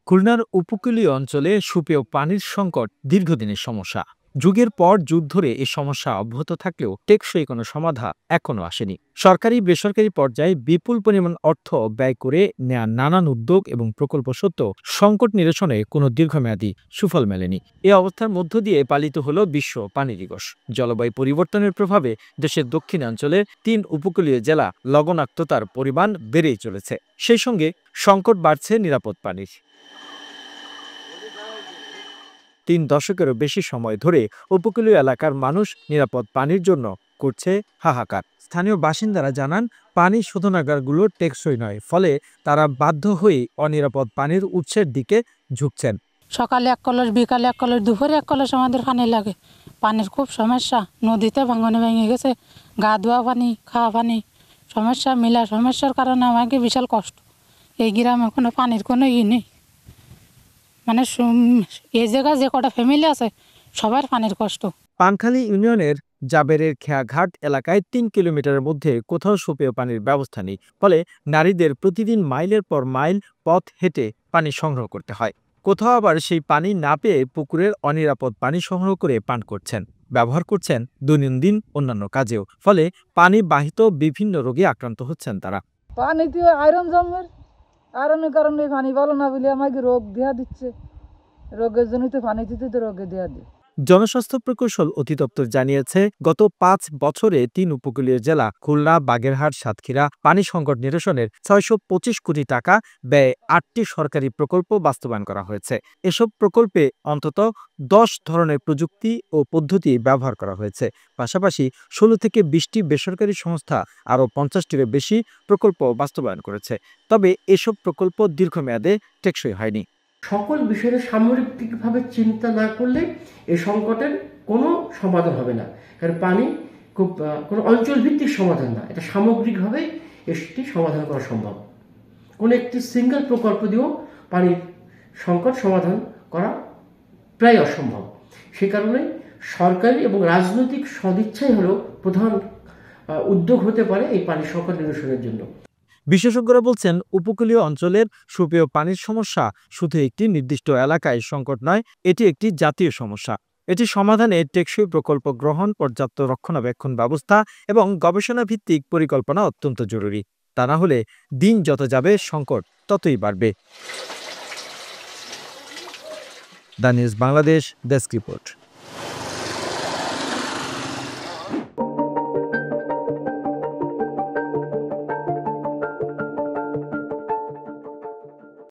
খুলনার উপকূলীয় অঞ্চলে সুপেয় পানির সংকট দীর্ঘদিনের সমস্যা। যুগের পর যুগ ধরে এই সমস্যা অব্যাহত থাকলেও টেকসই কোনো সমাধান এখনো আসেনি। সরকারি বেসরকারি পর্যায়ে বিপুল পরিমাণ অর্থ ব্যয় করে নেয়া নানান উদ্যোগ এবং প্রকল্প সত্ত্বেও সংকট নিরসনে কোনো দীর্ঘমেয়াদী সুফল মেলেনি। এই অবস্থার মধ্য দিয়ে পালিত হলো বিশ্ব পানি দিবস। জলবায়ু পরিবর্তনের প্রভাবে দেশের দক্ষিণাঞ্চলে ৩ উপকূলীয় জেলা লবণাক্ততার পরিমাণ বেড়েই চলেছে। সেই সঙ্গে সংকট বাড়ছে নিরাপদ পানির। ৩ দশকেরও বেশি সময় ধরে উপকূলীয় এলাকার মানুষ নিরাপদ পানির জন্য করছে হাহাকার। স্থানীয় বাসিন্দারা জানান, পানি শোধনাগারগুলো টেকসই নয়, ফলে তারা বাধ্য হয়ে অনিরাপদ পানির উৎসের দিকে ঝুঁকছেন। সকালে ১ কলস, বিকালে ১ কলস, দুপুরে ১ কলস আমাদের পানি লাগে। পানির খুব সমস্যা। নদীতে ভাঙনে ভেঙে গেছে, গা ধোয়া পানি, খাওয়া পানি সমস্যা, মিলা সমস্যার কারণে আমাকে বিশাল কষ্ট। এই গ্রামে কোনো পানির কোনো নেই। মানে এই জায়গায় যে কটা ফ্যামিলি আছে সবার পানির কষ্ট। পানখালী ইউনিয়নের জাবেরের খেয়াঘাট এলাকায় ৩ কিলোমিটারের মধ্যে কোথাও সুপেয় পানির ব্যবস্থা নেই। ফলে নারীদের প্রতিদিন মাইলের পর মাইল পথ হেঁটে পানি সংগ্রহ করতে হয়। কোথাও আবার সেই পানি না পেয়ে পুকুরের অনিরাপদ পানি সংগ্রহ করে পান করছেন, ব্যবহার করছেন দৈনন্দিন অন্যান্য কাজেও। ফলে পানি বাহিত বিভিন্ন রোগে আক্রান্ত হচ্ছেন তারা। পানিতে আয়রন জন্মের, আয়রনের কারণে পানি ভালো না বলে আমাকে রোগ দেয়া দিচ্ছে। রোগের জন্যই তো পানি দিতে তো রোগে দেয়া দিই। জনস্বাস্থ্য প্রকৌশল অধিদপ্তর জানিয়েছে, গত ৫ বছরে ৩ উপকূলীয় জেলা খুলনা, বাগেরহাট, সাতক্ষীরা পানি সংকট নিরসনের ৬২৫ কোটি টাকা ব্যয়ে ৮টি সরকারি প্রকল্প বাস্তবায়ন করা হয়েছে। এসব প্রকল্পে অন্তত ১০ ধরনের প্রযুক্তি ও পদ্ধতি ব্যবহার করা হয়েছে। পাশাপাশি ১৬ থেকে ২০টি বেসরকারি সংস্থা আরও ৫০টিরও বেশি প্রকল্প বাস্তবায়ন করেছে। তবে এসব প্রকল্প দীর্ঘমেয়াদে টেকসই হয়নি। সকল বিষয়ে সামগ্রিকভাবে চিন্তা না করলে এই সংকটের কোনো সমাধান হবে না। কারণ পানি খুব কোনো অঞ্চলভিত্তিক সমাধান না, এটা সামগ্রিকভাবে এটি সমাধান করা সম্ভব। কোনো একটি সিঙ্গেল প্রকল্প দিয়েও পানির সংকট সমাধান করা প্রায় অসম্ভব। সে কারণে সরকারি এবং রাজনৈতিক সদিচ্ছাই হলো প্রধান উদ্যোগ হতে পারে এই পানি সংকট নিরসনের জন্য। বিশেষজ্ঞরা বলছেন, উপকূলীয় অঞ্চলের সুপেয় পানির সমস্যা শুধু একটি নির্দিষ্ট এলাকায় সংকট নয়, এটি একটি জাতীয় সমস্যা। এটি সমাধানে টেকসই প্রকল্প গ্রহণ, পর্যাপ্ত রক্ষণাবেক্ষণ ব্যবস্থা এবং গবেষণা ভিত্তিক পরিকল্পনা অত্যন্ত জরুরি। তা না হলে দিন যত যাবে সংকট ততই বাড়বে। The news Bangladesh, desk report.